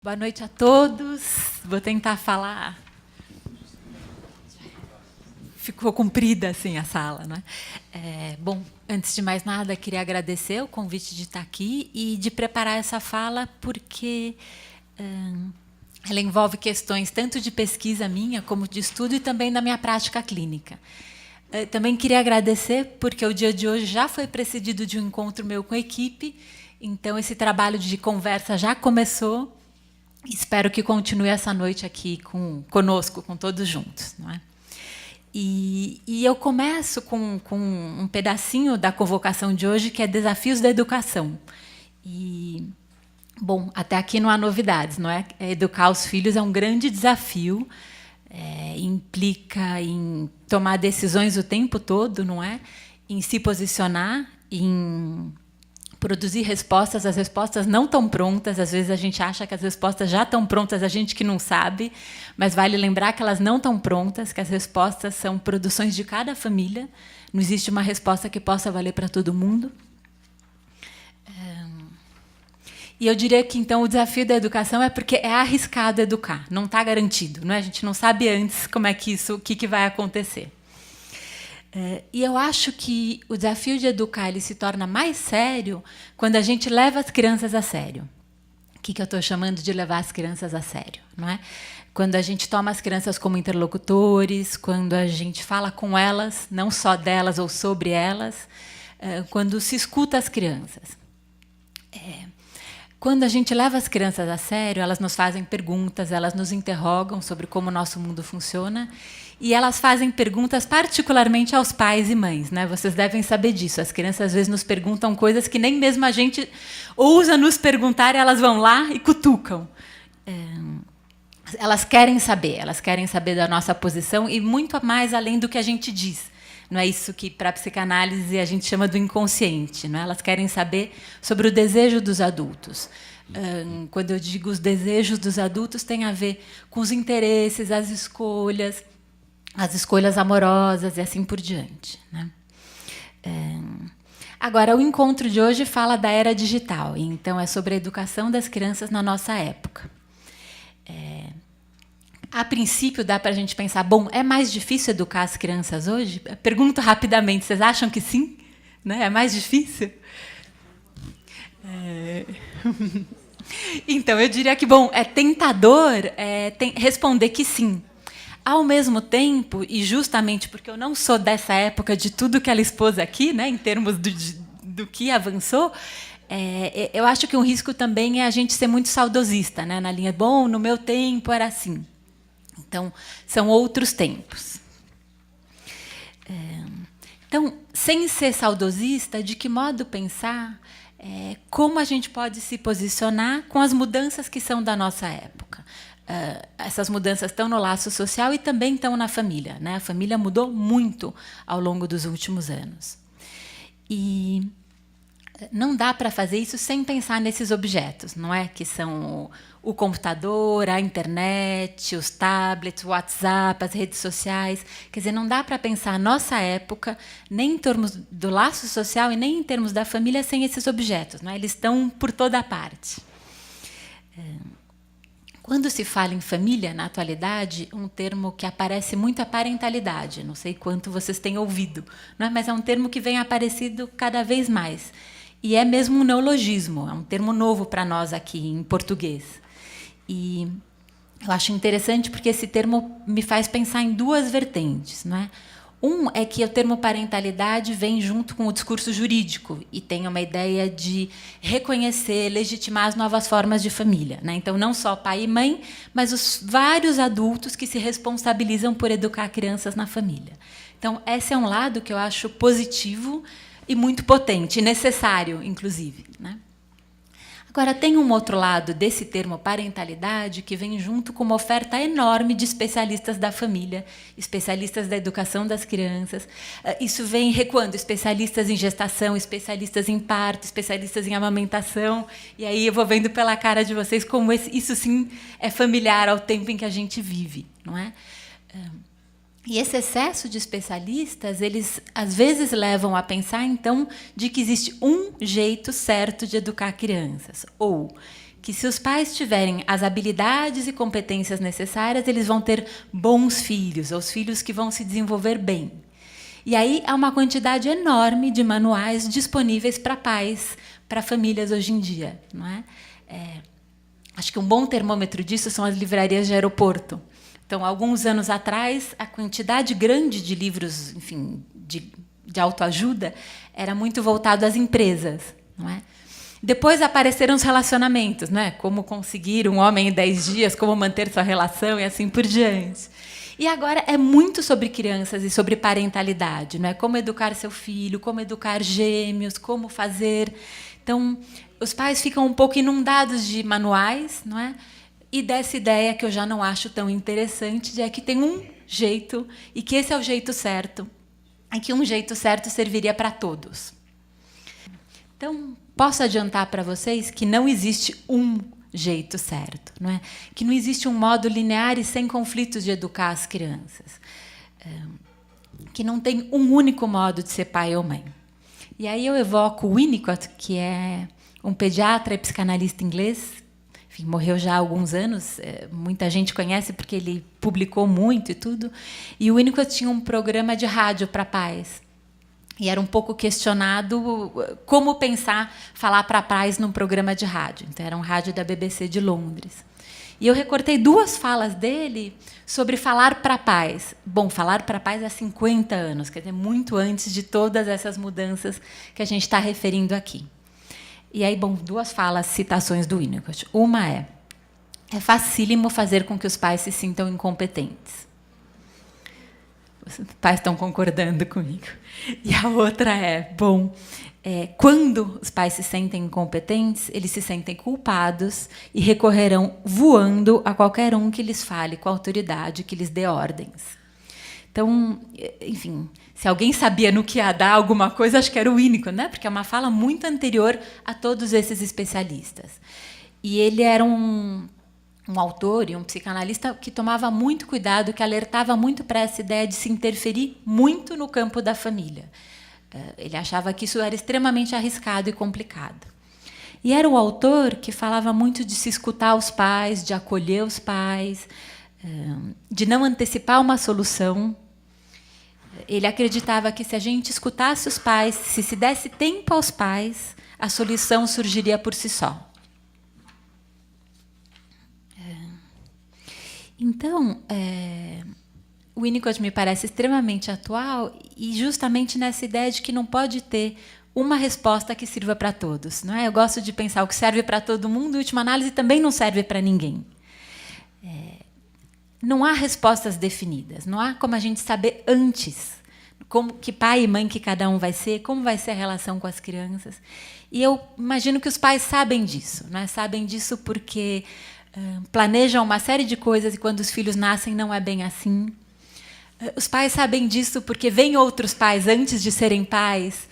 Boa noite a todos. Vou tentar falar. Ficou comprida assim a sala, né? Bom, antes de mais nada, queria agradecer o convite de estar aqui e de preparar essa fala, porque ela envolve questões tanto de pesquisa minha, como de estudo e também da minha prática clínica. Também queria agradecer, porque o dia de hoje já foi precedido de um encontro meu com a equipe, então esse trabalho de conversa já começou. Espero que continue essa noite aqui conosco, com todos juntos, não é? E eu começo com um pedacinho da convocação de hoje, que é Desafios da Educação. E, bom, até aqui não há novidades, não é? Educar os filhos é um grande desafio, implica em tomar decisões o tempo todo, não é? Em se posicionar, em produzir respostas, as respostas não estão prontas, às vezes a gente acha que as respostas já estão prontas, a gente que não sabe, mas vale lembrar que elas não estão prontas, que as respostas são produções de cada família, não existe uma resposta que possa valer para todo mundo. E eu diria que, então, o desafio da educação é porque é arriscado educar, não está garantido, não é? A gente não sabe antes como é que o que vai acontecer. E eu acho que o desafio de educar ele se torna mais sério quando a gente leva as crianças a sério. O que eu estou chamando de levar as crianças a sério, não é? Quando a gente toma as crianças como interlocutores, quando a gente fala com elas, não só delas ou sobre elas, quando se escuta as crianças. Quando a gente leva as crianças a sério, elas nos fazem perguntas, elas nos interrogam sobre como o nosso mundo funciona, e elas fazem perguntas particularmente aos pais e mães, né? Vocês devem saber disso. As crianças às vezes nos perguntam coisas que nem mesmo a gente ousa nos perguntar, e elas vão lá e cutucam. Elas querem saber da nossa posição e muito mais além do que a gente diz. Não é isso que, para a psicanálise, a gente chama do inconsciente. Não é? Elas querem saber sobre o desejo dos adultos. Quando eu digo os desejos dos adultos, tem a ver com os interesses, as escolhas amorosas e assim por diante. Né? Agora, o encontro de hoje fala da era digital, então é sobre a educação das crianças na nossa época. A princípio, dá para a gente pensar, bom, é mais difícil educar as crianças hoje? Pergunto rapidamente, vocês acham que sim? Né? É mais difícil? Então, eu diria que, bom, é tentador responder que sim. Ao mesmo tempo, e justamente porque eu não sou dessa época de tudo que ela expôs aqui, né, em termos do que avançou, eu acho que um risco também é a gente ser muito saudosista, né, na linha, bom, no meu tempo era assim. Então, são outros tempos. Então, sem ser saudosista, de que modo pensar como a gente pode se posicionar com as mudanças que são da nossa época? Essas mudanças estão no laço social e também estão na família. Né? A família mudou muito ao longo dos últimos anos. E não dá para fazer isso sem pensar nesses objetos, não é? Que são o computador, a internet, os tablets, o WhatsApp, as redes sociais. Quer dizer, não dá para pensar a nossa época nem em termos do laço social e nem em termos da família sem esses objetos. Não é? Eles estão por toda parte. Quando se fala em família, na atualidade, um termo que aparece muito é a parentalidade. Não sei quanto vocês têm ouvido, não é? Mas é um termo que vem aparecendo cada vez mais. E é mesmo um neologismo, é um termo novo para nós aqui em português. E eu acho interessante porque esse termo me faz pensar em duas vertentes. Não é? Um é que o termo parentalidade vem junto com o discurso jurídico e tem uma ideia de reconhecer, legitimar as novas formas de família. Né? Então, não só pai e mãe, mas os vários adultos que se responsabilizam por educar crianças na família. Então, esse é um lado que eu acho positivo e muito potente, e necessário, inclusive. Né? Agora, tem um outro lado desse termo parentalidade que vem junto com uma oferta enorme de especialistas da família, especialistas da educação das crianças. Isso vem recuando, especialistas em gestação, especialistas em parto, especialistas em amamentação. E aí eu vou vendo pela cara de vocês como isso sim é familiar ao tempo em que a gente vive. Não é? E esse excesso de especialistas, eles às vezes levam a pensar, então, de que existe um jeito certo de educar crianças. Ou que se os pais tiverem as habilidades e competências necessárias, eles vão ter bons filhos, ou os filhos que vão se desenvolver bem. E aí há uma quantidade enorme de manuais disponíveis para pais, para famílias hoje em dia. Não é? Acho que um bom termômetro disso são as livrarias de aeroporto. Então, alguns anos atrás, a quantidade grande de livros, enfim, de autoajuda era muito voltado às empresas, não é? Depois apareceram os relacionamentos, né? Como conseguir um homem em 10 dias, como manter sua relação e assim por diante. E agora é muito sobre crianças e sobre parentalidade, não é? Como educar seu filho, como educar gêmeos, como fazer. Então, os pais ficam um pouco inundados de manuais, não é? E dessa ideia que eu já não acho tão interessante, de que tem um jeito e que esse é o jeito certo, e que um jeito certo serviria para todos. Então, posso adiantar para vocês que não existe um jeito certo, não é? Que não existe um modo linear e sem conflitos de educar as crianças. Que não tem um único modo de ser pai ou mãe. E aí eu evoco o Winnicott, que é um pediatra e psicanalista inglês, enfim, morreu já há alguns anos, muita gente conhece porque ele publicou muito e tudo. E o Winnicott tinha um programa de rádio para pais. E era um pouco questionado como pensar falar para pais num programa de rádio. Então, era um rádio da BBC de Londres. E eu recortei 2 falas dele sobre falar para pais. Bom, falar para pais há 50 anos, quer dizer, muito antes de todas essas mudanças que a gente está referindo aqui. E aí, bom, 2 falas, citações do Winnicott. Uma é facílimo fazer com que os pais se sintam incompetentes. Os pais estão concordando comigo. E a outra é, quando os pais se sentem incompetentes, eles se sentem culpados e recorrerão voando a qualquer um que lhes fale com autoridade, que lhes dê ordens. Então, enfim, se alguém sabia no que ia dar alguma coisa, acho que era o Winnicott, né? Porque é uma fala muito anterior a todos esses especialistas. E ele era um autor e um psicanalista que tomava muito cuidado, que alertava muito para essa ideia de se interferir muito no campo da família. Ele achava que isso era extremamente arriscado e complicado. E era o autor que falava muito de se escutar os pais, de acolher os pais, de não antecipar uma solução. Ele acreditava que se a gente escutasse os pais, se desse tempo aos pais, a solução surgiria por si só. Então, o Winnicott me parece extremamente atual e justamente nessa ideia de que não pode ter uma resposta que sirva para todos. Não é? Eu gosto de pensar o que serve para todo mundo, em última análise, também não serve para ninguém. Não há respostas definidas, não há como a gente saber antes que pai e mãe que cada um vai ser, como vai ser a relação com as crianças. E eu imagino que os pais sabem disso, não é? Sabem disso porque planejam uma série de coisas e quando os filhos nascem não é bem assim. Os pais sabem disso porque vêm outros pais antes de serem pais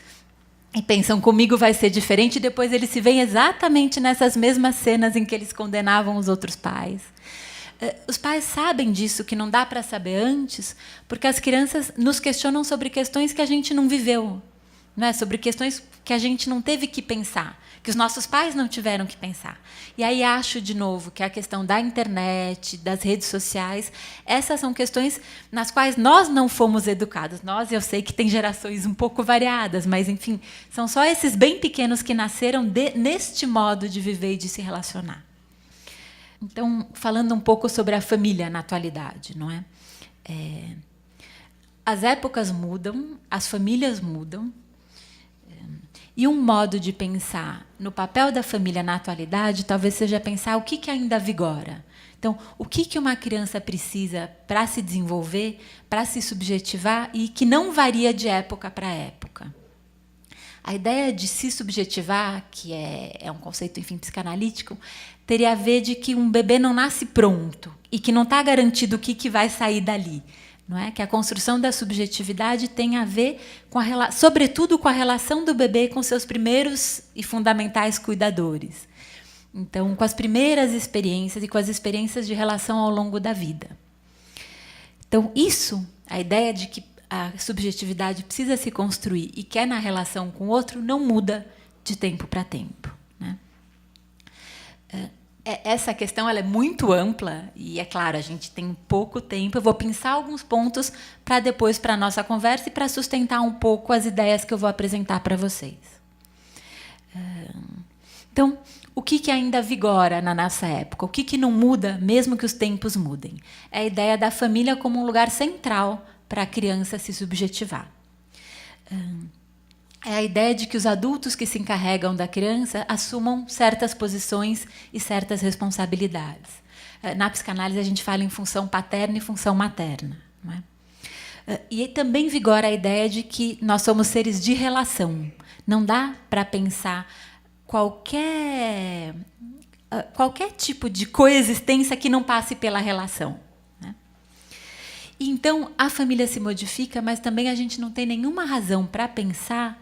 e pensam, comigo vai ser diferente, e depois eles se veem exatamente nessas mesmas cenas em que eles condenavam os outros pais. Os pais sabem disso, que não dá para saber antes, porque as crianças nos questionam sobre questões que a gente não viveu, não é? Sobre questões que a gente não teve que pensar, que os nossos pais não tiveram que pensar. E aí acho, de novo, que a questão da internet, das redes sociais, essas são questões nas quais nós não fomos educados. Nós, eu sei que tem gerações um pouco variadas, mas, enfim, são só esses bem pequenos que nasceram neste modo de viver e de se relacionar. Então, falando um pouco sobre a família na atualidade, não é? As épocas mudam, as famílias mudam, e um modo de pensar no papel da família na atualidade talvez seja pensar o que ainda vigora. Então, o que uma criança precisa para se desenvolver, para se subjetivar e que não varia de época para época. A ideia de se subjetivar, que é um conceito, enfim, psicanalítico, teria a ver de que um bebê não nasce pronto e que não está garantido o que vai sair dali. Não é? Que a construção da subjetividade tem a ver, sobretudo, com a relação do bebê com seus primeiros e fundamentais cuidadores. Então, com as primeiras experiências e com as experiências de relação ao longo da vida. Então, isso, a ideia de que a subjetividade precisa se construir e que é na relação com o outro, não muda de tempo para tempo, né? Essa questão ela é muito ampla e, é claro, a gente tem pouco tempo. Eu vou pensar alguns pontos para depois, para a nossa conversa e para sustentar um pouco as ideias que eu vou apresentar para vocês. Então, o que ainda vigora na nossa época? O que não muda, mesmo que os tempos mudem? É a ideia da família como um lugar central para a criança se subjetivar. É a ideia de que os adultos que se encarregam da criança assumam certas posições e certas responsabilidades. Na psicanálise, a gente fala em função paterna e função materna, não é? E também vigora a ideia de que nós somos seres de relação. Não dá para pensar qualquer tipo de coexistência que não passe pela relação, né? Então, a família se modifica, mas também a gente não tem nenhuma razão para pensar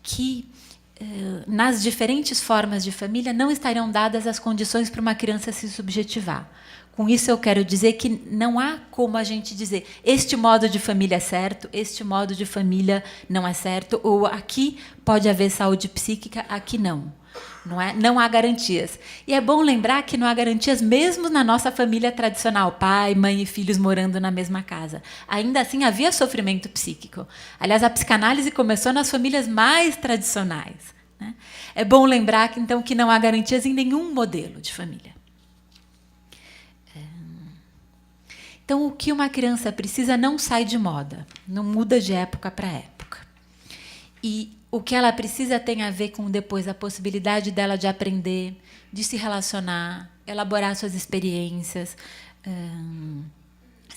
que nas diferentes formas de família não estariam dadas as condições para uma criança se subjetivar. Com isso, eu quero dizer que não há como a gente dizer este modo de família é certo, este modo de família não é certo, ou aqui pode haver saúde psíquica, aqui não. Não há garantias. E é bom lembrar que não há garantias mesmo na nossa família tradicional, pai, mãe e filhos morando na mesma casa. Ainda assim, havia sofrimento psíquico. Aliás, a psicanálise começou nas famílias mais tradicionais, né? É bom lembrar que, então, que não há garantias em nenhum modelo de família. Então, o que uma criança precisa não sai de moda, não muda de época para época. E o que ela precisa tem a ver com, depois, a possibilidade dela de aprender, de se relacionar, elaborar suas experiências,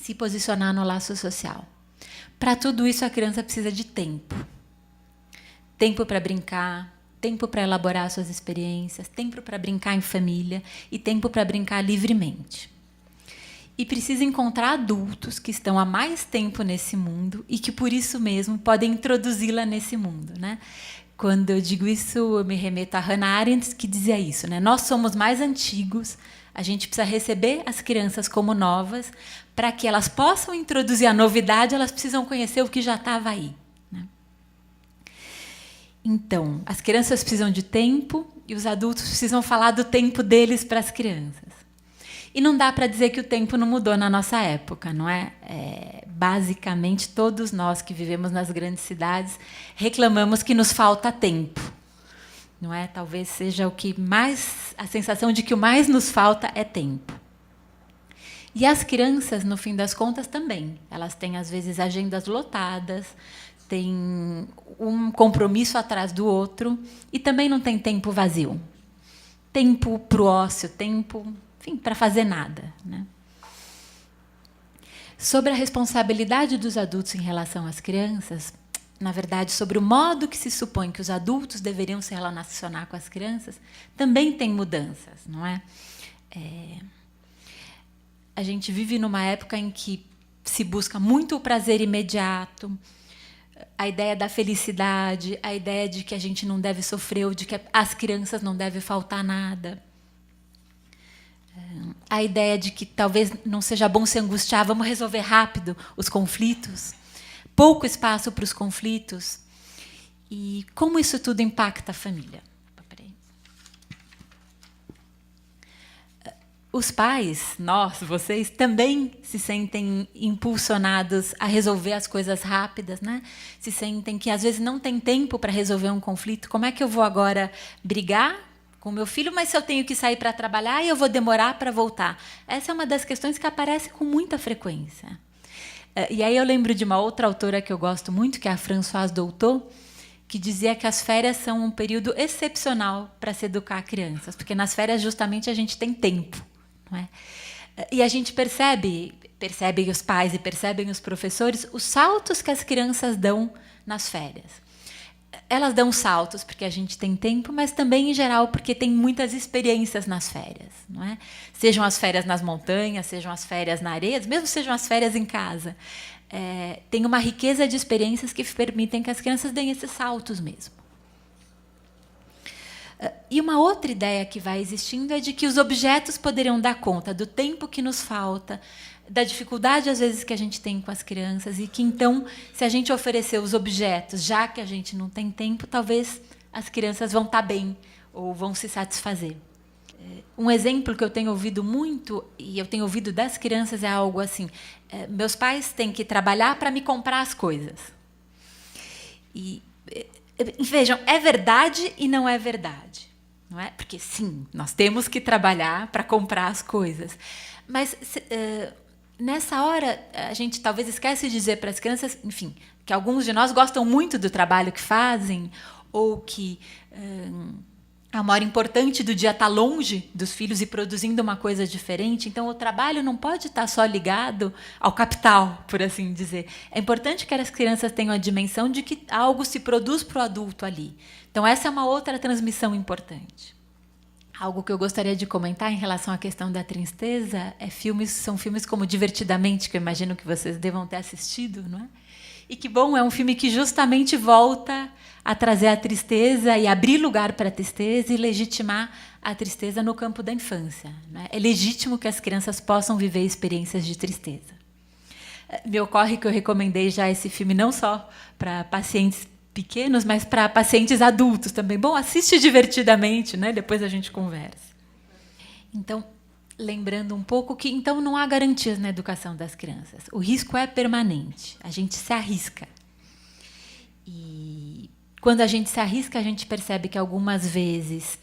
se posicionar no laço social. Para tudo isso, a criança precisa de tempo. Tempo para brincar, tempo para elaborar suas experiências, tempo para brincar em família e tempo para brincar livremente. E precisa encontrar adultos que estão há mais tempo nesse mundo e que, por isso mesmo, podem introduzi-la nesse mundo, né? Quando eu digo isso, eu me remeto a Hannah Arendt, que dizia isso, né? Nós somos mais antigos, a gente precisa receber as crianças como novas, para que elas possam introduzir a novidade, elas precisam conhecer o que já estava aí, né? Então, as crianças precisam de tempo e os adultos precisam falar do tempo deles para as crianças. E não dá para dizer que o tempo não mudou na nossa época, não é? Basicamente, todos nós que vivemos nas grandes cidades reclamamos que nos falta tempo, não é? Talvez seja o que mais, a sensação de que o mais nos falta é tempo. E as crianças, no fim das contas, também. Elas têm, às vezes, agendas lotadas, têm um compromisso atrás do outro e também não tem tempo vazio. Tempo para o ócio, tempo, enfim, para fazer nada, né? Sobre a responsabilidade dos adultos em relação às crianças, na verdade, sobre o modo que se supõe que os adultos deveriam se relacionar com as crianças, também tem mudanças, não é? A gente vive numa época em que se busca muito o prazer imediato, a ideia da felicidade, a ideia de que a gente não deve sofrer, ou de que às crianças não deve faltar nada. A ideia de que talvez não seja bom se angustiar, vamos resolver rápido os conflitos, pouco espaço para os conflitos. E como isso tudo impacta a família? Os pais, nós, vocês, também se sentem impulsionados a resolver as coisas rápidas, né? Se sentem que às vezes não tem tempo para resolver um conflito. Como é que eu vou agora brigar com meu filho, mas se eu tenho que sair para trabalhar e eu vou demorar para voltar? Essa é uma das questões que aparece com muita frequência. E aí eu lembro de uma outra autora que eu gosto muito, que é a Françoise Doutot, que dizia que as férias são um período excepcional para se educar crianças, porque nas férias justamente a gente tem tempo, não é? E a gente percebem os pais e percebem os professores, os saltos que as crianças dão nas férias. Elas dão saltos porque a gente tem tempo, mas também, em geral, porque tem muitas experiências nas férias, não é? Sejam as férias nas montanhas, sejam as férias na areia, mesmo sejam as férias em casa. Tem uma riqueza de experiências que permitem que as crianças deem esses saltos mesmo. E uma outra ideia que vai existindo é de que os objetos poderiam dar conta do tempo que nos falta, da dificuldade, às vezes, que a gente tem com as crianças, e que, então, se a gente oferecer os objetos, já que a gente não tem tempo, talvez as crianças vão estar bem ou vão se satisfazer. Um exemplo que eu tenho ouvido muito, e eu tenho ouvido das crianças, é algo assim: meus pais têm que trabalhar para me comprar as coisas. E vejam, é verdade e não é verdade, não é? Porque sim, nós temos que trabalhar para comprar as coisas, mas nessa hora a gente talvez esquece de dizer para as crianças, enfim, que alguns de nós gostam muito do trabalho que fazem, ou que a uma hora importante do dia está longe dos filhos e produzindo uma coisa diferente. Então, o trabalho não pode estar só ligado ao capital, por assim dizer. É importante que as crianças tenham a dimensão de que algo se produz para o adulto ali. Então, essa é uma outra transmissão importante. Algo que eu gostaria de comentar em relação à questão da tristeza são filmes como Divertidamente, que eu imagino que vocês devam ter assistido, não é? E que bom, é um filme que justamente volta a trazer a tristeza e abrir lugar para a tristeza e legitimar a tristeza no campo da infância, né? É legítimo que as crianças possam viver experiências de tristeza. Me ocorre que eu recomendei já esse filme não só para pacientes pequenos, mas para pacientes adultos também. Bom, assiste Divertidamente, né? Depois a gente conversa. Então, lembrando um pouco que, então, não há garantias na educação das crianças. O risco é permanente. A gente se arrisca. E quando a gente se arrisca, a gente percebe que algumas vezes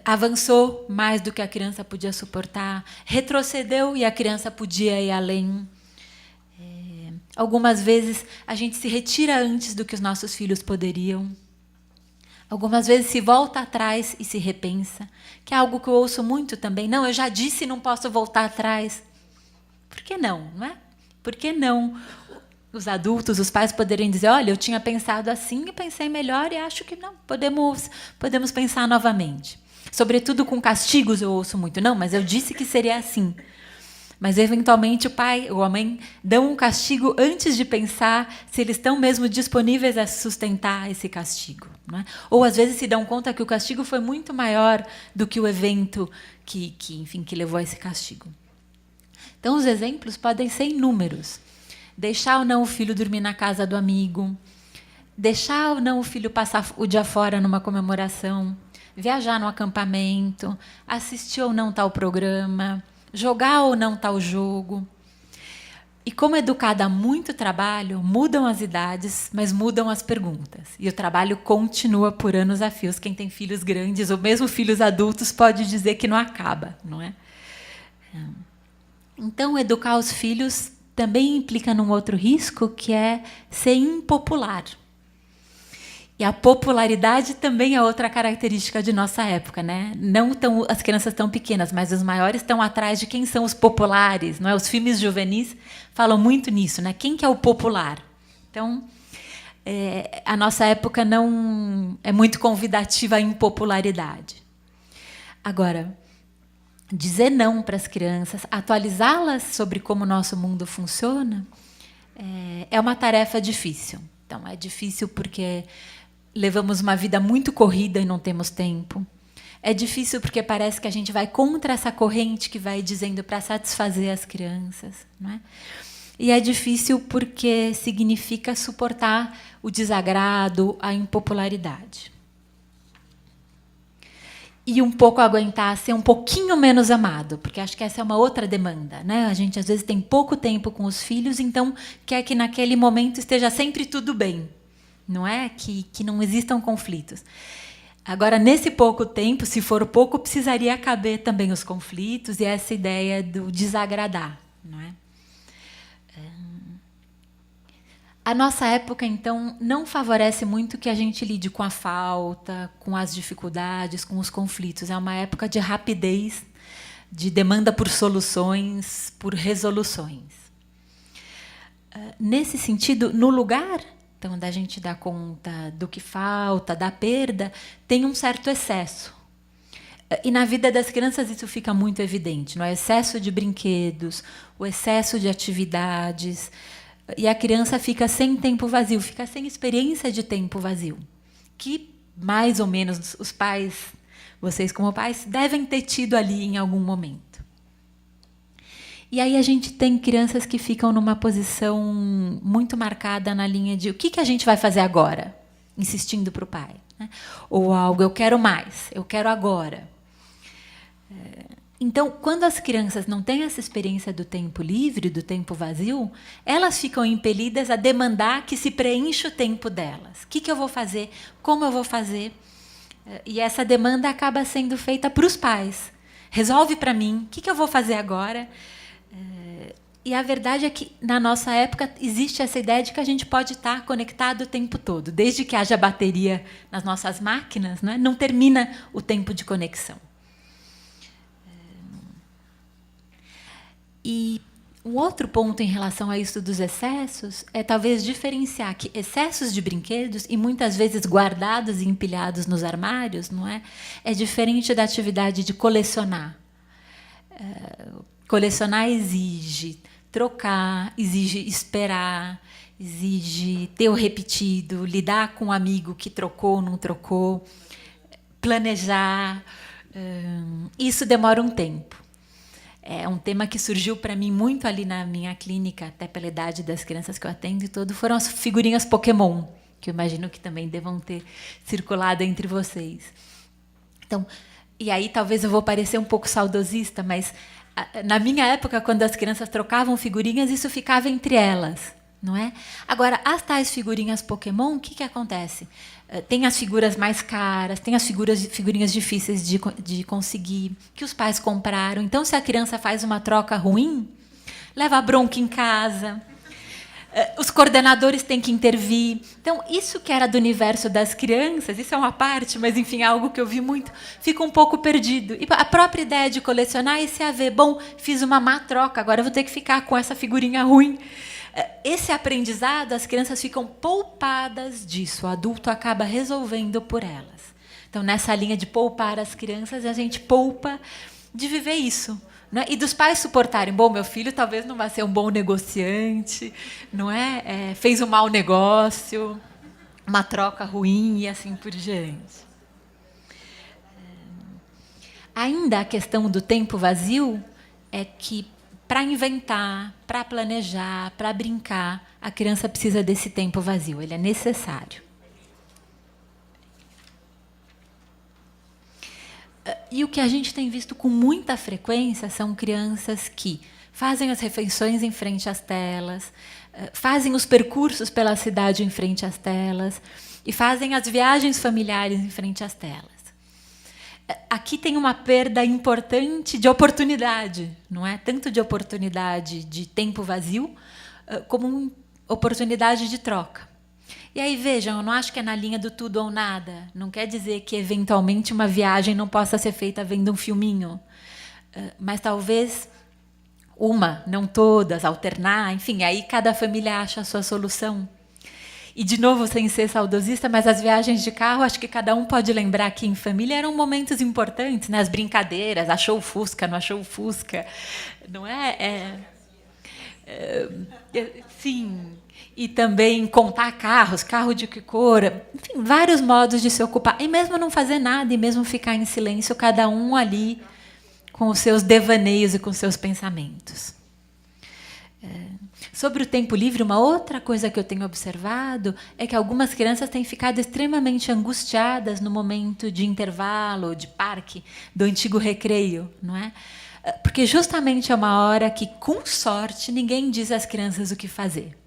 avançou mais do que a criança podia suportar, retrocedeu e a criança podia ir além. Algumas vezes a gente se retira antes do que os nossos filhos poderiam. Algumas vezes se volta atrás e se repensa, que é algo que eu ouço muito também. Não, eu já disse, não posso voltar atrás. Por que não, não é? Por que não os adultos, os pais poderem dizer, olha, eu tinha pensado assim e pensei melhor e acho que não, podemos pensar novamente. Sobretudo com castigos eu ouço muito. Não, mas eu disse que seria assim. Mas, eventualmente, o pai ou a mãe dão um castigo antes de pensar se eles estão mesmo disponíveis a sustentar esse castigo, não é? Ou, às vezes, se dão conta que o castigo foi muito maior do que o evento que levou a esse castigo. Então, os exemplos podem ser inúmeros. Deixar ou não o filho dormir na casa do amigo, deixar ou não o filho passar o dia fora numa comemoração, viajar no acampamento, assistir ou não tal programa, jogar ou não tal jogo. E como educar dá muito trabalho, mudam as idades, mas mudam as perguntas. E o trabalho continua por anos a fios. Quem tem filhos grandes, ou mesmo filhos adultos, pode dizer que não acaba, não é? Então, educar os filhos também implica num outro risco, que é ser impopular. E a popularidade também é outra característica de nossa época, né? Não tão, as crianças tão pequenas, mas os maiores estão atrás de quem são os populares, não é? Os filmes juvenis falam muito nisso, né? Quem que é o popular? Então, a nossa época não é muito convidativa à impopularidade. Agora, dizer não para as crianças, atualizá-las sobre como o nosso mundo funciona, é uma tarefa difícil. Então, é difícil porque levamos uma vida muito corrida e não temos tempo. É difícil porque parece que a gente vai contra essa corrente que vai dizendo para satisfazer as crianças, não é? E é difícil porque significa suportar o desagrado, a impopularidade. E um pouco aguentar ser um pouquinho menos amado, porque acho que essa é uma outra demanda, né? A gente às vezes tem pouco tempo com os filhos, então quer que naquele momento esteja sempre tudo bem, não é? Que não existam conflitos. Agora, nesse pouco tempo, se for pouco, precisaria caber também os conflitos e essa ideia do desagradar, não é? A nossa época, então, não favorece muito que a gente lide com a falta, com as dificuldades, com os conflitos. É uma época de rapidez, de demanda por soluções, por resoluções. Nesse sentido, no lugar então, da gente dar conta do que falta, da perda, tem um certo excesso. E na vida das crianças isso fica muito evidente, no excesso de brinquedos, o excesso de atividades, e a criança fica sem tempo vazio, fica sem experiência de tempo vazio, que mais ou menos os pais, vocês como pais, devem ter tido ali em algum momento. E aí a gente tem crianças que ficam numa posição muito marcada na linha de o que a gente vai fazer agora? Insistindo para o pai. Né? Ou algo, eu quero mais, eu quero agora. Então, quando as crianças não têm essa experiência do tempo livre, do tempo vazio, elas ficam impelidas a demandar que se preencha o tempo delas. O que eu vou fazer? Como eu vou fazer? E essa demanda acaba sendo feita para os pais. Resolve para mim, o que eu vou fazer agora? E a verdade é que, na nossa época, existe essa ideia de que a gente pode estar conectado o tempo todo. Desde que haja bateria nas nossas máquinas, né, não termina o tempo de conexão. E um outro ponto em relação a isso dos excessos é talvez diferenciar que excessos de brinquedos, e muitas vezes guardados e empilhados nos armários, não é? É diferente da atividade de colecionar. Colecionar exige trocar, exige esperar, exige ter o repetido, lidar com um amigo que trocou, não trocou, planejar. Isso demora um tempo. É um tema que surgiu para mim muito ali na minha clínica, até pela idade das crianças que eu atendo e tudo, foram as figurinhas Pokémon, que eu imagino que também devam ter circulado entre vocês. Então, e aí talvez eu vou parecer um pouco saudosista, mas na minha época, quando as crianças trocavam figurinhas, isso ficava entre elas, não é? Agora, as tais figurinhas Pokémon, o que acontece? Tem as figuras mais caras, tem as figurinhas difíceis de conseguir, que os pais compraram. Então, se a criança faz uma troca ruim, leva a bronca em casa. Os coordenadores têm que intervir. Então, isso que era do universo das crianças, isso é uma parte, mas, enfim, é algo que eu vi muito, fica um pouco perdido. E a própria ideia de colecionar, esse haver, bom, fiz uma má troca, agora vou ter que ficar com essa figurinha ruim. Esse aprendizado, as crianças ficam poupadas disso, o adulto acaba resolvendo por elas. Então, nessa linha de poupar as crianças, a gente poupa de viver isso. Né? E dos pais suportarem, bom, meu filho talvez não vai ser um bom negociante, não é? Fez um mau negócio, uma troca ruim e assim por diante. Ainda a questão do tempo vazio é que, para inventar, para planejar, para brincar, a criança precisa desse tempo vazio, ele é necessário. E o que a gente tem visto com muita frequência são crianças que fazem as refeições em frente às telas, fazem os percursos pela cidade em frente às telas e fazem as viagens familiares em frente às telas. Aqui tem uma perda importante de oportunidade, não é? Tanto de oportunidade de tempo vazio, como oportunidade de troca. E aí, vejam, eu não acho que é na linha do tudo ou nada. Não quer dizer que, eventualmente, uma viagem não possa ser feita vendo um filminho. Mas talvez uma, não todas, alternar, enfim, aí cada família acha a sua solução. E, de novo, sem ser saudosista, mas as viagens de carro, acho que cada um pode lembrar que em família eram momentos importantes, né? As brincadeiras, achou o Fusca, não achou o Fusca, não é? Sim, e também contar carros, carro de que cor, enfim, vários modos de se ocupar. E mesmo não fazer nada, e mesmo ficar em silêncio, cada um ali com os seus devaneios e com os seus pensamentos. Sobre o tempo livre, uma outra coisa que eu tenho observado é que algumas crianças têm ficado extremamente angustiadas no momento de intervalo, de parque, do antigo recreio, não é? Porque justamente é uma hora que, com sorte, ninguém diz às crianças o que fazer.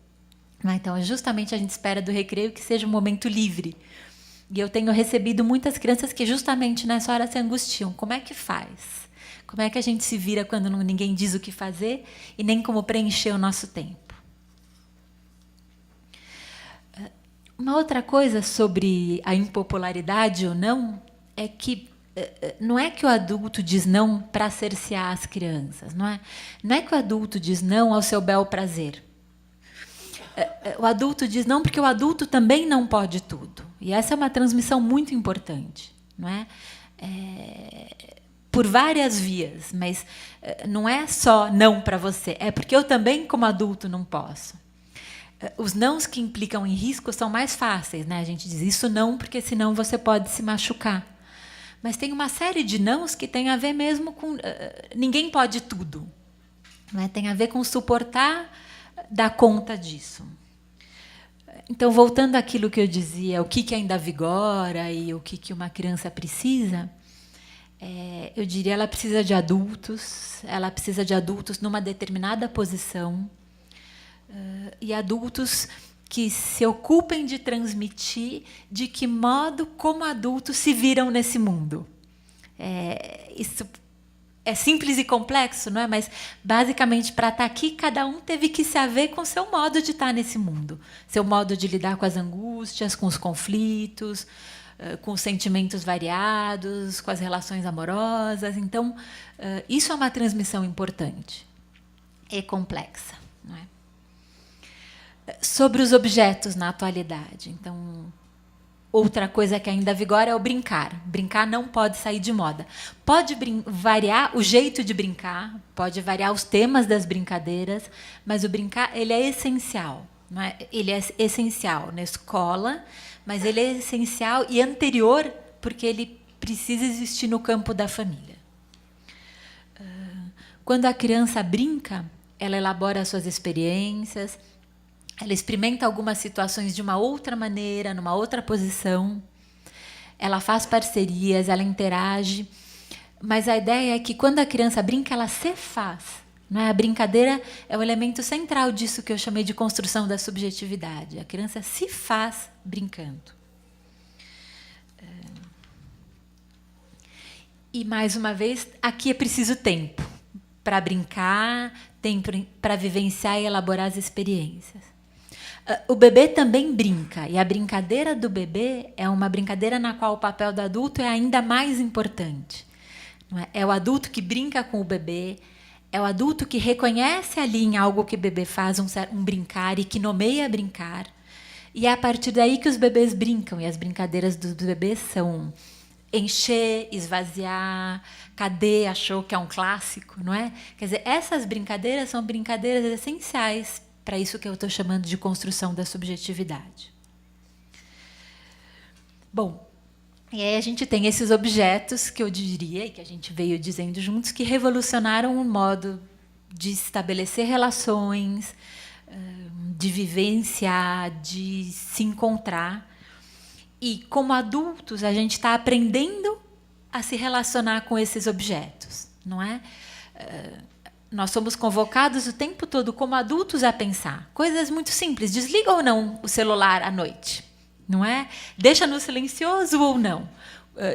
Então, justamente a gente espera do recreio que seja um momento livre. E eu tenho recebido muitas crianças que justamente nessa hora se angustiam. Como é que faz? Como é que a gente se vira quando ninguém diz o que fazer e nem como preencher o nosso tempo? Uma outra coisa sobre a impopularidade ou não é que não é que o adulto diz não para cercear as crianças, não é? Não é que o adulto diz não ao seu bel prazer. O adulto diz não porque o adulto também não pode tudo. E essa é uma transmissão muito importante, não é? Por várias vias, mas não é só não para você, é porque eu também, como adulto, não posso. Os nãos que implicam em risco são mais fáceis, né? A gente diz isso não, porque senão você pode se machucar. Mas tem uma série de nãos que tem a ver mesmo com... ninguém pode tudo. Né? Tem a ver com suportar, dar conta disso. Então, voltando àquilo que eu dizia, o que ainda vigora e o que uma criança precisa, eu diria ela precisa de adultos, ela precisa de adultos numa determinada posição, e adultos que se ocupem de transmitir de que modo, como adultos, se viram nesse mundo. Isso é simples e complexo, não é? Mas, basicamente, para estar aqui, cada um teve que se haver com o seu modo de estar nesse mundo. Seu modo de lidar com as angústias, com os conflitos, com os sentimentos variados, com as relações amorosas. Então, isso é uma transmissão importante e complexa, não é? Sobre os objetos na atualidade. Então, outra coisa que ainda vigora é o brincar. Brincar não pode sair de moda. Pode variar o jeito de brincar, pode variar os temas das brincadeiras, mas o brincar ele é essencial. Não é? Ele é essencial na escola, mas ele é essencial e anterior, porque ele precisa existir no campo da família. Quando a criança brinca, ela elabora suas experiências, ela experimenta algumas situações de uma outra maneira, numa outra posição. Ela faz parcerias, ela interage. Mas a ideia é que quando a criança brinca, ela se faz. Não é? A brincadeira é o elemento central disso que eu chamei de construção da subjetividade. A criança se faz brincando. E, mais uma vez, aqui é preciso tempo para brincar, tempo para vivenciar e elaborar as experiências. O bebê também brinca, e a brincadeira do bebê é uma brincadeira na qual o papel do adulto é ainda mais importante. Não é? É o adulto que brinca com o bebê, é o adulto que reconhece ali em algo que o bebê faz um brincar e que nomeia brincar. E é a partir daí que os bebês brincam, e as brincadeiras dos bebês são encher, esvaziar, cadê, achou que é um clássico, não é? Quer dizer, essas brincadeiras são brincadeiras essenciais para isso que eu estou chamando de construção da subjetividade. Bom, e aí a gente tem esses objetos que eu diria, e que a gente veio dizendo juntos, que revolucionaram o modo de estabelecer relações, de vivenciar, de se encontrar. E, como adultos, a gente está aprendendo a se relacionar com esses objetos, não é? Nós somos convocados o tempo todo como adultos a pensar coisas muito simples. Desliga ou não o celular à noite? Não é? Deixa no silencioso ou não?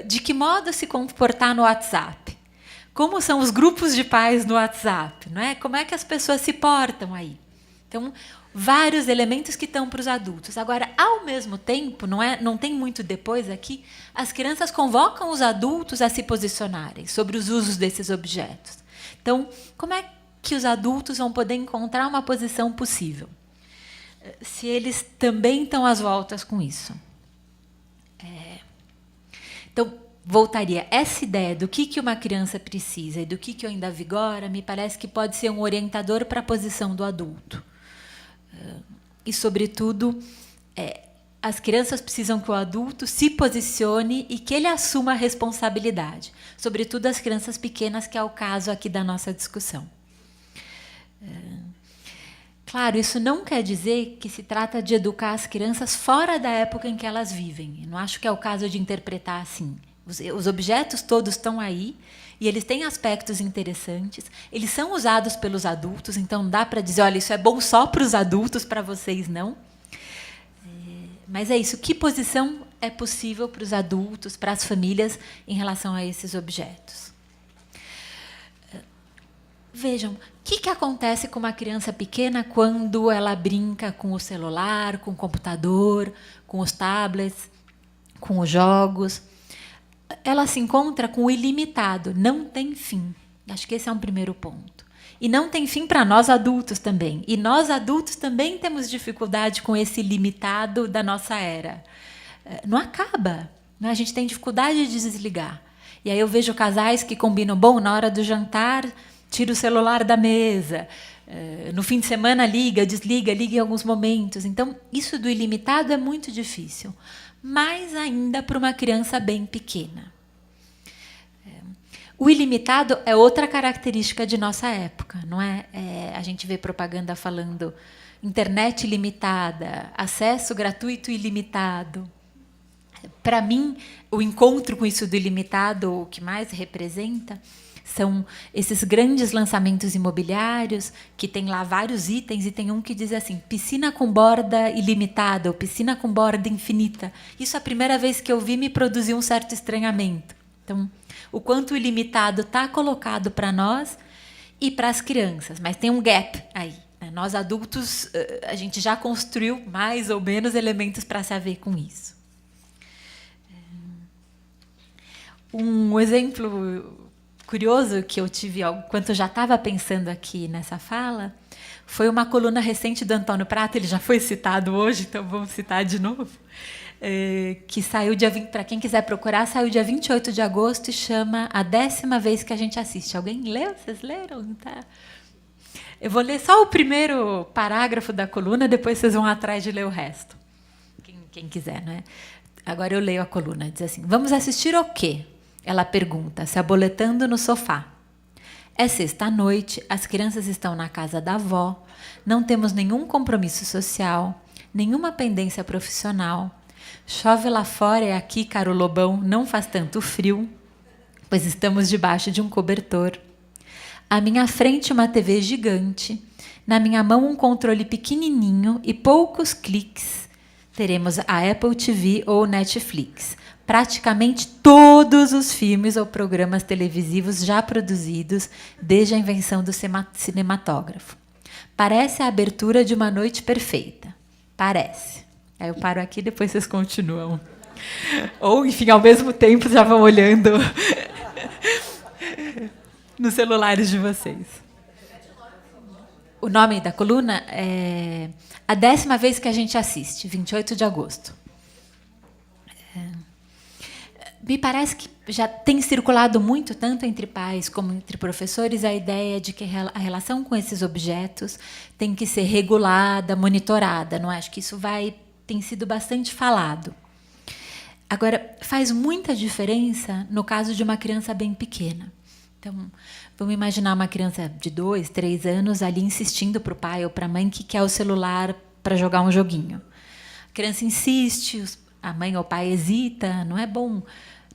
De que modo se comportar no WhatsApp? Como são os grupos de pais no WhatsApp? Não é? Como é que as pessoas se portam aí? Então, vários elementos que estão para os adultos. Agora, ao mesmo tempo, não tem muito depois aqui, as crianças convocam os adultos a se posicionarem sobre os usos desses objetos. Então, como é que os adultos vão poder encontrar uma posição possível? Se eles também estão às voltas com isso. Então, voltaria. Essa ideia do que uma criança precisa e do que ainda vigora, me parece que pode ser um orientador para a posição do adulto. E, sobretudo, as crianças precisam que o adulto se posicione e que ele assuma a responsabilidade. Sobretudo as crianças pequenas, que é o caso aqui da nossa discussão. Claro, isso não quer dizer que se trata de educar as crianças fora da época em que elas vivem. Eu não acho que é o caso de interpretar assim. Os objetos todos estão aí e eles têm aspectos interessantes. Eles são usados pelos adultos, então dá para dizer, olha, isso é bom só para os adultos, para vocês não. Mas é isso, que posição é possível para os adultos, para as famílias, em relação a esses objetos? Vejam, o que acontece com uma criança pequena quando ela brinca com o celular, com o computador, com os tablets, com os jogos? Ela se encontra com o ilimitado, não tem fim. Acho que esse é um primeiro ponto. E não tem fim para nós adultos também. E nós adultos também temos dificuldade com esse limitado da nossa era. Não acaba. Né? A gente tem dificuldade de desligar. E aí eu vejo casais que combinam, bom, na hora do jantar, tira o celular da mesa. No fim de semana liga, desliga, liga em alguns momentos. Então, isso do ilimitado é muito difícil. Mais ainda para uma criança bem pequena. O ilimitado é outra característica de nossa época, não é? A gente vê propaganda falando internet ilimitada, acesso gratuito ilimitado. Para mim, o encontro com isso do ilimitado, o que mais representa, são esses grandes lançamentos imobiliários que tem lá vários itens e tem um que diz assim, piscina com borda ilimitada ou piscina com borda infinita. Isso a primeira vez que eu vi me produziu um certo estranhamento. Então, o quanto o ilimitado está colocado para nós e para as crianças, mas tem um gap aí. Né? Nós adultos, a gente já construiu mais ou menos elementos para se haver com isso. Um exemplo curioso que eu tive, enquanto eu já estava pensando aqui nessa fala, foi uma coluna recente do Antônio Prata, ele já foi citado hoje, então vamos citar de novo, que saiu dia 20, para quem quiser procurar, saiu dia 28 de agosto e chama A 10ª Vez que a gente assiste. Alguém leu? Vocês leram? Tá. Eu vou ler só o primeiro parágrafo da coluna, depois vocês vão atrás de ler o resto. Quem quiser, né? Agora eu leio a coluna, diz assim, vamos assistir o quê? Ela pergunta, se aboletando no sofá. É sexta-noite, as crianças estão na casa da avó, não temos nenhum compromisso social, nenhuma pendência profissional. Chove lá fora e aqui, caro lobão, não faz tanto frio, pois estamos debaixo de um cobertor. À minha frente uma TV gigante, na minha mão um controle pequenininho e poucos cliques. Teremos a Apple TV ou Netflix. Praticamente todos os filmes ou programas televisivos já produzidos desde a invenção do cinematógrafo. Parece a abertura de uma noite perfeita. Parece. Aí eu paro aqui e depois vocês continuam. Ou, enfim, ao mesmo tempo já vão olhando nos celulares de vocês. O nome da coluna é A 10ª Vez que a gente assiste, 28 de agosto. Me parece que já tem circulado muito, tanto entre pais como entre professores, a ideia de que a relação com esses objetos tem que ser regulada, monitorada. Não é? Acho que isso tem sido bastante falado. Agora, faz muita diferença no caso de uma criança bem pequena. Então, vamos imaginar uma criança de 2, 3 anos ali insistindo para o pai ou para a mãe que quer o celular para jogar um joguinho. A criança insiste, a mãe ou o pai hesita, não é bom.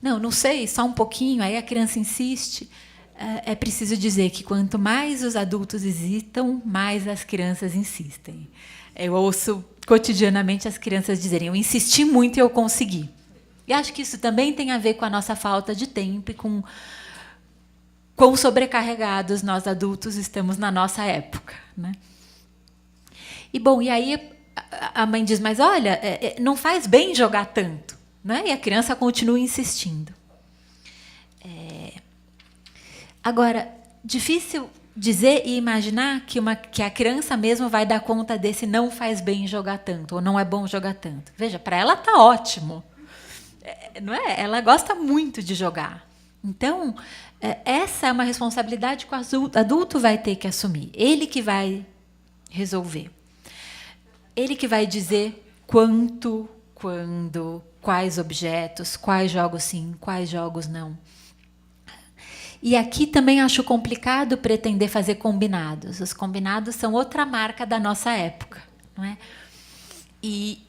Não sei, só um pouquinho, aí a criança insiste. É preciso dizer que quanto mais os adultos hesitam, mais as crianças insistem. Eu ouço cotidianamente as crianças dizerem, eu insisti muito e eu consegui. E acho que isso também tem a ver com a nossa falta de tempo e com quão sobrecarregados nós adultos estamos na nossa época. Né? E aí a mãe diz, mas olha, não faz bem jogar tanto. Né? E a criança continua insistindo. Agora, difícil dizer e imaginar que a criança mesmo vai dar conta desse não faz bem jogar tanto, ou não é bom jogar tanto. Veja, para ela está ótimo. Não é? Ela gosta muito de jogar. Então, essa é uma responsabilidade que o adulto vai ter que assumir. Ele que vai resolver. Ele que vai dizer quanto, quando, quais objetos, quais jogos sim, quais jogos não. E aqui também acho complicado pretender fazer combinados. Os combinados são outra marca da nossa época. Não é? E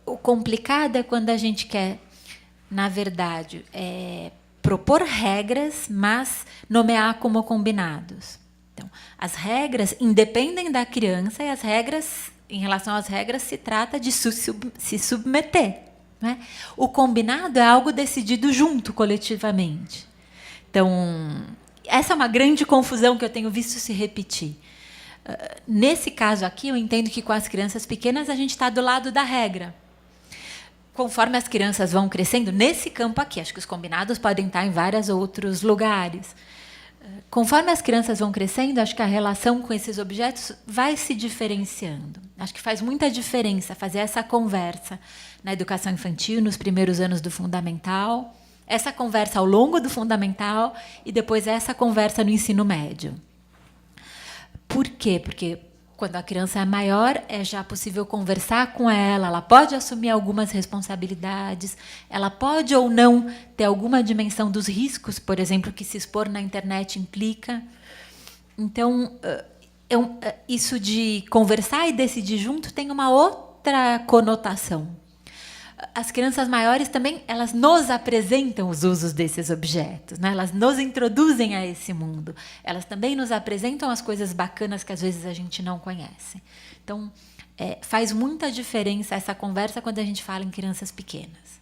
o complicado é quando a gente quer, na verdade, propor regras, mas nomear como combinados. Então, as regras independem da criança e as regras, em relação às regras, se trata de se submeter. Não é? O combinado é algo decidido junto, coletivamente. Então, essa é uma grande confusão que eu tenho visto se repetir. Nesse caso aqui, eu entendo que com as crianças pequenas a gente está do lado da regra. Conforme as crianças vão crescendo, nesse campo aqui, acho que os combinados podem estar em vários outros lugares. Conforme as crianças vão crescendo, acho que a relação com esses objetos vai se diferenciando. Acho que faz muita diferença fazer essa conversa na educação infantil, nos primeiros anos do fundamental, essa conversa ao longo do fundamental e depois essa conversa no ensino médio. Por quê? Porque quando a criança é maior, é já possível conversar com ela pode assumir algumas responsabilidades, ela pode ou não ter alguma dimensão dos riscos, por exemplo, que se expor na internet implica. Então, isso de conversar e decidir junto tem uma outra conotação. As crianças maiores também, elas nos apresentam os usos desses objetos, né? Elas nos introduzem a esse mundo. Elas também nos apresentam as coisas bacanas que às vezes a gente não conhece. Então, faz muita diferença essa conversa quando a gente fala em crianças pequenas.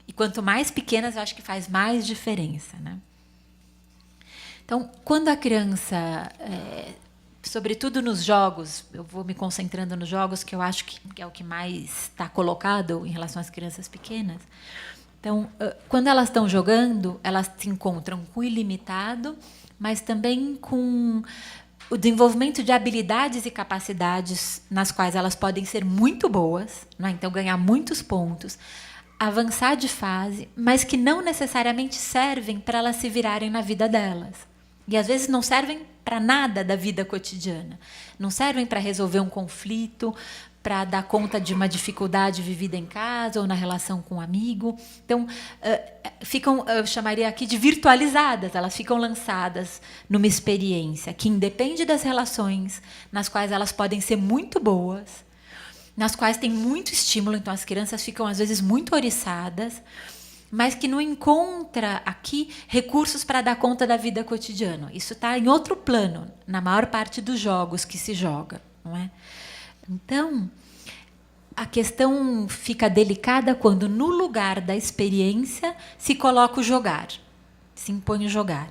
E quanto mais pequenas, eu acho que faz mais diferença, né? Então, quando a criança... sobretudo nos jogos, eu vou me concentrando nos jogos, que eu acho que é o que mais está colocado em relação às crianças pequenas. Então, quando elas estão jogando, elas se encontram com o ilimitado, mas também com o desenvolvimento de habilidades e capacidades nas quais elas podem ser muito boas, né? Então ganhar muitos pontos, avançar de fase, mas que não necessariamente servem para elas se virarem na vida delas. E às vezes não servem para nada da vida cotidiana. Não servem para resolver um conflito, para dar conta de uma dificuldade vivida em casa ou na relação com um amigo. Então, ficam, eu chamaria aqui de virtualizadas, elas ficam lançadas numa experiência que independe das relações, nas quais elas podem ser muito boas, nas quais tem muito estímulo, então as crianças ficam às vezes muito oriçadas, mas que não encontra aqui recursos para dar conta da vida cotidiana. Isso está em outro plano, na maior parte dos jogos que se joga, não é? Então, a questão fica delicada quando, no lugar da experiência, se coloca o jogar, se impõe o jogar.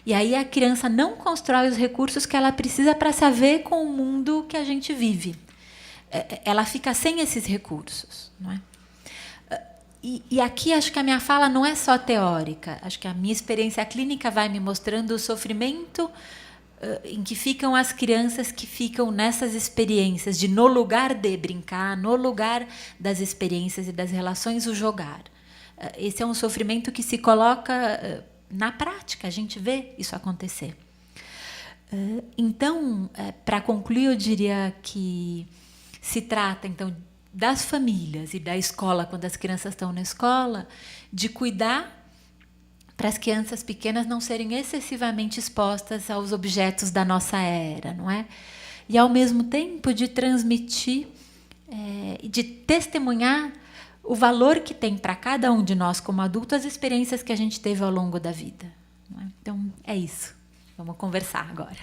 E aí a criança não constrói os recursos que ela precisa para se haver com o mundo que a gente vive. Ela fica sem esses recursos, não é? E aqui acho que a minha fala não é só teórica, acho que a minha experiência clínica vai me mostrando o sofrimento em que ficam as crianças que ficam nessas experiências de, no lugar de brincar, no lugar das experiências e das relações, o jogar. Esse é um sofrimento que se coloca na prática, a gente vê isso acontecer. Então, para concluir, eu diria que se trata, então, das famílias e da escola, quando as crianças estão na escola, de cuidar para as crianças pequenas não serem excessivamente expostas aos objetos da nossa era, não é? E, ao mesmo tempo, de transmitir, de testemunhar o valor que tem para cada um de nós como adulto as experiências que a gente teve ao longo da vida, não é? Então, é isso. Vamos conversar agora.